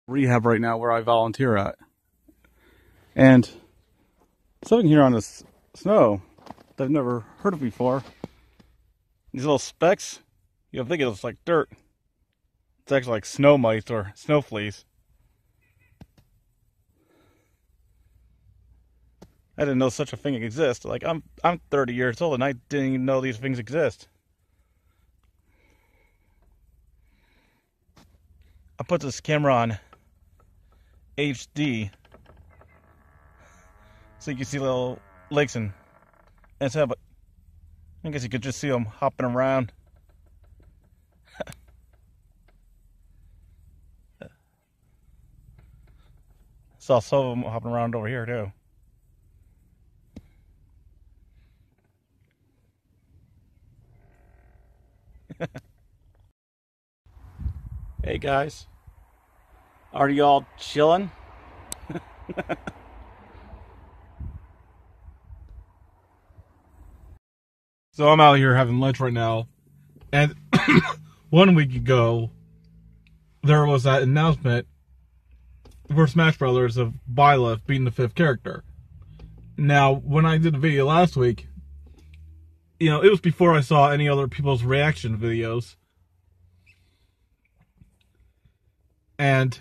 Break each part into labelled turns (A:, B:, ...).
A: rehab right now where I volunteer at. And something here on this snow that I've never heard of before. These little specks, you'll think it looks like dirt. It's actually like snow mites or snow fleas. I didn't know such a thing exists. Like I'm 30 years old and I didn't even know these things exist. I put this camera on HD so you can see little lakes and stuff, but I guess you could just see them hopping around. Saw some of them hopping around over here too. Hey guys, are y'all chilling? So I'm out here having lunch right now, and 1 week ago there was that announcement for Smash Brothers of Byleth being the 5th character. Now, when I did the video last week, you know, it was before I saw any other people's reaction videos. And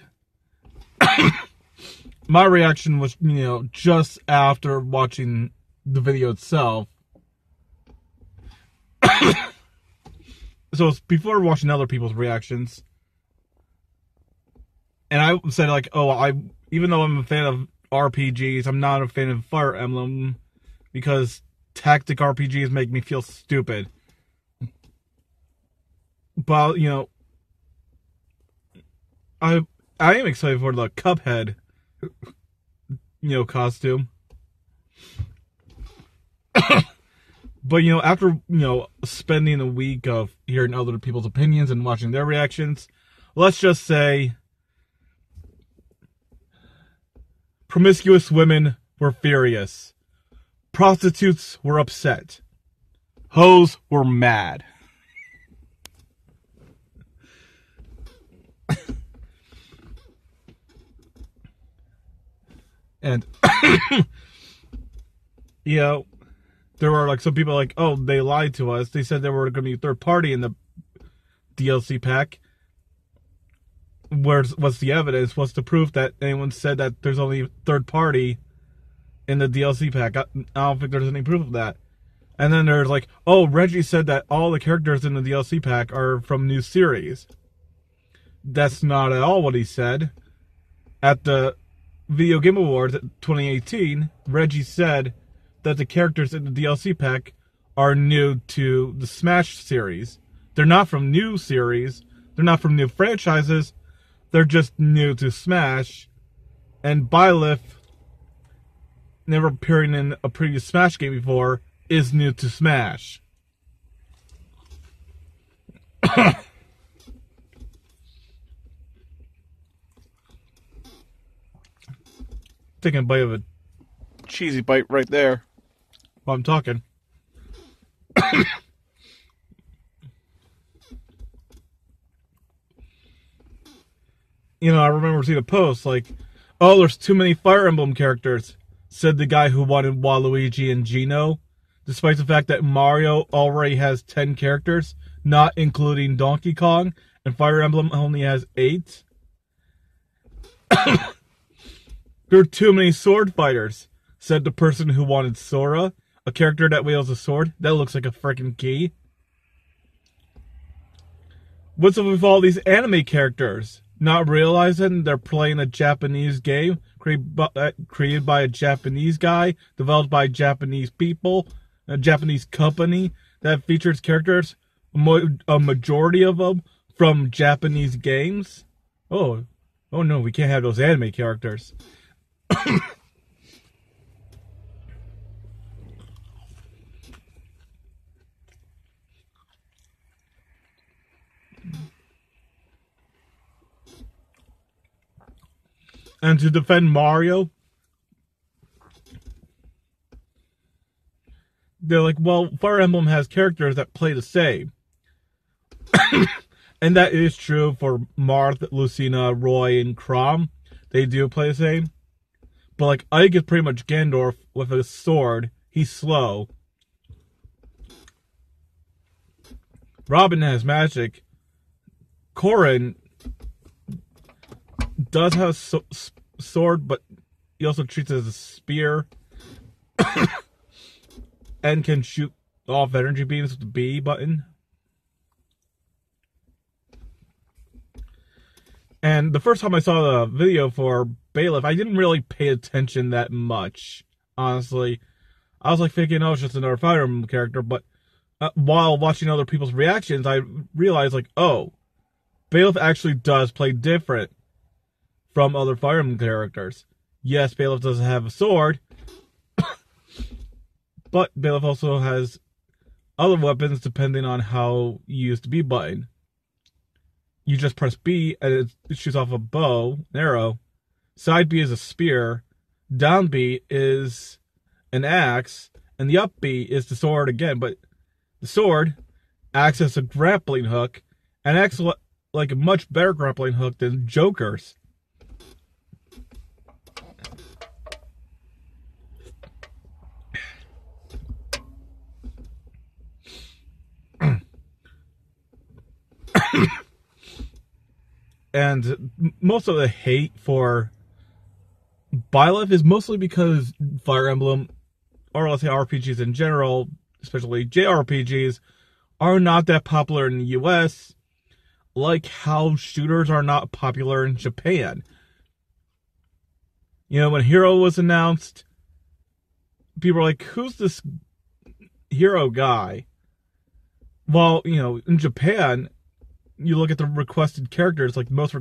A: my reaction was, you know, just after watching the video itself. So it's before watching other people's reactions. And I said, like, oh, even though I'm a fan of RPGs, I'm not a fan of Fire Emblem because tactic RPGs make me feel stupid. But, you know, I am excited for the Cuphead, you know, costume. But, you know, after, you know, spending a week of hearing other people's opinions and watching their reactions, let's just say promiscuous women were furious. Prostitutes were upset. Hoes were mad. And, you know, there were like some people like, oh, they lied to us. They said they were going to be a third party in the DLC pack. What's the evidence? What's the proof that anyone said that there's only a third party in the DLC pack? I don't think there's any proof of that. And then there's like, oh, Reggie said that all the characters in the DLC pack are from new series. That's not at all what he said. At the Video Game Awards 2018, Reggie said that the characters in the DLC pack are new to the Smash series. They're not from new series. They're not from new franchises. They're just new to Smash. And Byleth, never appearing in a previous Smash game before, is new to Smash. Taking a bite of a cheesy bite right there while I'm talking. You know, I remember seeing a post like, oh, there's too many Fire Emblem characters, said the guy who wanted Waluigi and Gino, despite the fact that Mario already has 10 characters, not including Donkey Kong, and Fire Emblem only has 8. There are too many sword fighters, said the person who wanted Sora, a character that wields a sword that looks like a freaking key. What's up with all these anime characters? Not realizing they're playing a Japanese game created by a Japanese guy, developed by Japanese people, a Japanese company that features characters, a majority of them, from Japanese games. Oh no, we can't have those anime characters. And to defend Mario, they're like, well, Fire Emblem has characters that play the same. And that is true for Marth, Lucina, Roy, and Crom. They do play the same. But like Ike is pretty much Gandalf with a sword. He's slow. Robin has magic. Corrin does have a sword, but he also treats it as a spear. And can shoot off energy beams with the B button. And the first time I saw the video for Byleth, I didn't really pay attention that much, honestly. I was like thinking, oh, it's just another Fire Emblem character, but while watching other people's reactions, I realized, like, oh, Byleth actually does play different from other Fire Emblem characters. Yes, Byleth doesn't have a sword, but Byleth also has other weapons depending on how you use the B button. You just press B and it shoots off a bow, an arrow. Side B is a spear. Down B is an axe. And the up B is the sword again. But the sword acts as a grappling hook and acts like a much better grappling hook than Joker's. And most of the hate for Byleth is mostly because Fire Emblem, or let's say RPGs in general, especially JRPGs, are not that popular in the US, like how shooters are not popular in Japan. You know, when Hero was announced, people were like, who's this Hero guy? Well, you know, in Japan, you look at the requested characters, like most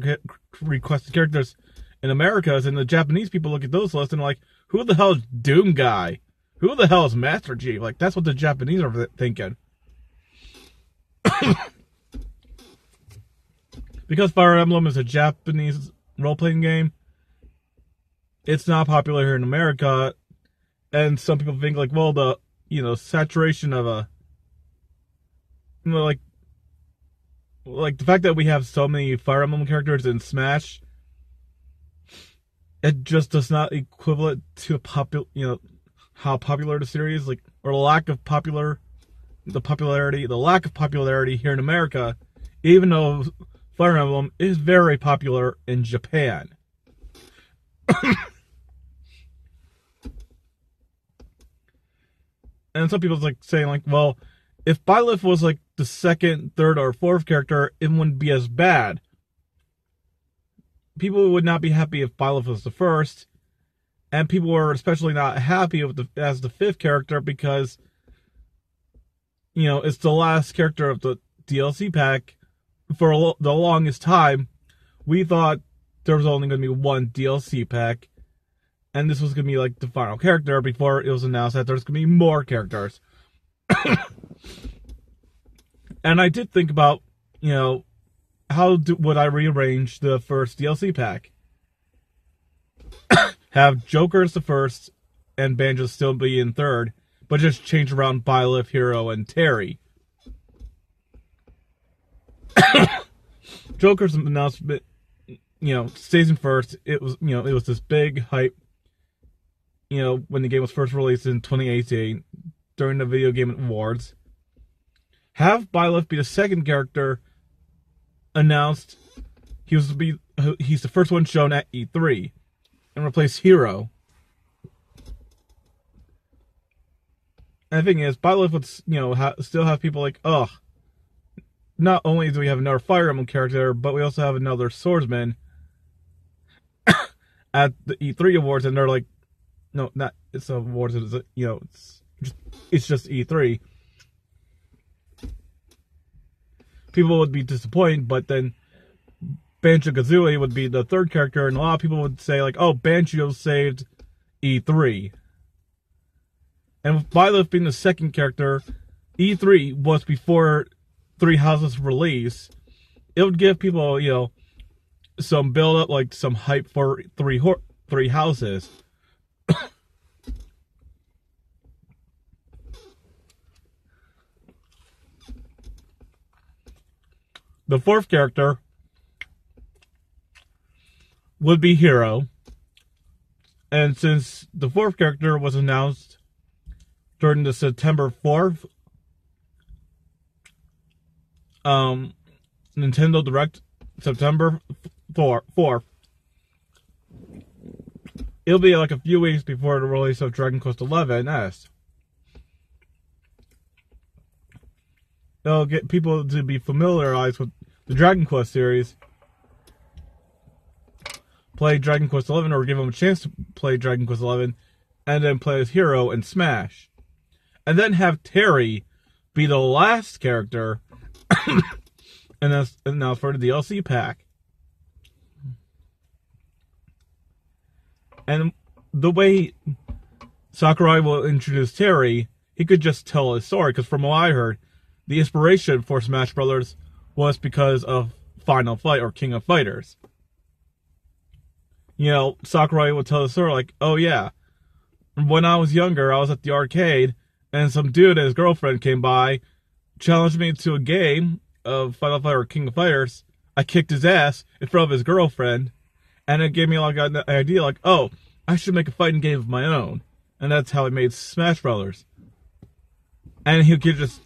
A: requested characters in America, and the Japanese people look at those lists and are like, who the hell is Doom Guy? Who the hell is Master Chief? Like, that's what the Japanese are thinking. Because Fire Emblem is a Japanese role-playing game, it's not popular here in America, and some people think, like, well, the, you know, saturation of a, you know, like the fact that we have so many Fire Emblem characters in Smash, it just does not equivalent to how popular the series is, like, or the lack of popularity here in America, even though Fire Emblem is very popular in Japan. And some people's like saying, like, well, if Byleth was like the second, third, or fourth character, it wouldn't be as bad. People would not be happy if Byleth was the first, and people were especially not happy with as the fifth character because, you know, it's the last character of the DLC pack. For the longest time, we thought there was only going to be one DLC pack, and this was going to be like the final character before it was announced that there's going to be more characters. And I did think about, you know, how would I rearrange the first DLC pack? Have Joker as the first, and Banjo still be in third, but just change around Byleth, Hero, and Terry. Joker's announcement, you know, stays in first. It was, you know, it was this big hype, you know, when the game was first released in 2018 during the Video Game Awards. Have Byleth be the second character announced. He's the first one shown at E3, and replace Hero. And the thing is, Byleth would, you know, still have people like, ugh, not only do we have another Fire Emblem character, but we also have another swordsman at the E3 awards, and they're like, no, not it's awards, it's, you know, it's just E3. People would be disappointed, but then Banjo-Kazooie would be the third character, and a lot of people would say, like, oh, Banjo saved E3. And with Byleth being the second character, E3 was before Three Houses release. It would give people, you know, some build up, like some hype for Three Houses. The fourth character would be Hero. And since the fourth character was announced during the September 4th Nintendo Direct, September 4th, it'll be like a few weeks before the release of Dragon Quest XI S. It'll get people to be familiarized with the Dragon Quest series, play Dragon Quest XI, or give them a chance to play Dragon Quest XI, and then play as Hero and Smash. And then have Terry be the last character and that's now for the DLC pack. And the way Sakurai will introduce Terry, he could just tell his story, because from what I heard, the inspiration for Smash Brothers was because of Final Fight or King of Fighters. You know, Sakurai would tell the story like, oh yeah, when I was younger, I was at the arcade, and some dude and his girlfriend came by, challenged me to a game of Final Fight or King of Fighters. I kicked his ass in front of his girlfriend, and it gave me like an idea like, oh, I should make a fighting game of my own. And that's how I made Smash Brothers. And he could just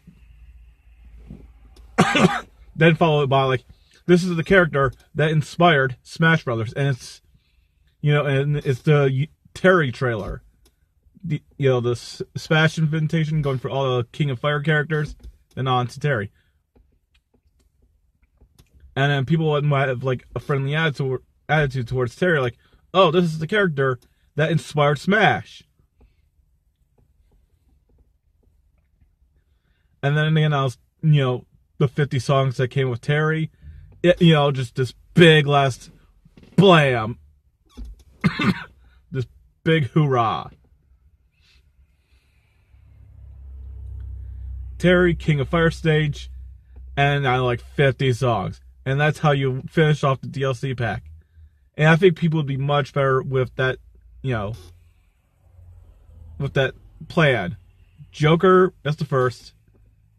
A: then follow it by like, this is the character that inspired Smash Brothers, and it's, you know, and it's the Terry trailer. The Smash invitation going for all the King of Fire characters, and on to Terry. And then people might have like a friendly attitude towards Terry, like, oh, this is the character that inspired Smash. And then they announced, you know, the 50 songs that came with Terry. You know, just this big last blam. This big hoorah. Terry, King of Fire stage, and I like 50 songs. And that's how you finish off the DLC pack. And I think people would be much better with that, you know, with that plan. Joker, that's the first.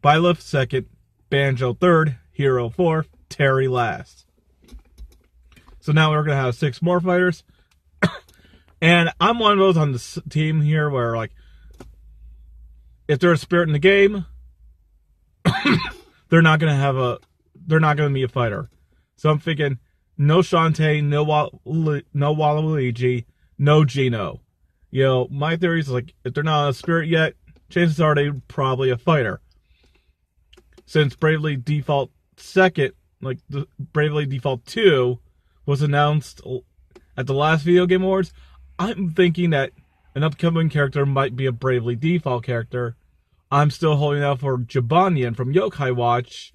A: Byleth, second. Banjo, third. Hero, fourth. Terry, last. So now we're going to have 6 more fighters. And I'm one of those on the team here where, like, if there's a spirit in the game, they're not going to be a fighter. So I'm thinking, no Shantae, no Waluigi, no Gino. You know, my theory is, like, if they're not a spirit yet, chances are they're probably a fighter. Since Bravely Default 2, like, the Bravely Default 2 was announced at the last Video Game Awards, I'm thinking that an upcoming character might be a Bravely Default character. I'm still holding out for Jabanian from Yokai Watch.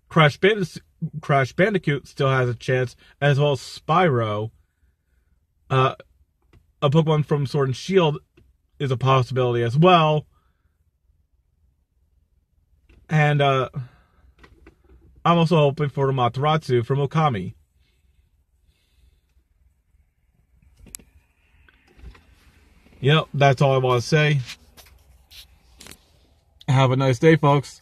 A: Crash Bandicoot still has a chance, as well as Spyro. A Pokemon from Sword and Shield is a possibility as well. And I'm also hoping for Amaterasu from Okami. Yep, that's all I want to say. Have a nice day, folks.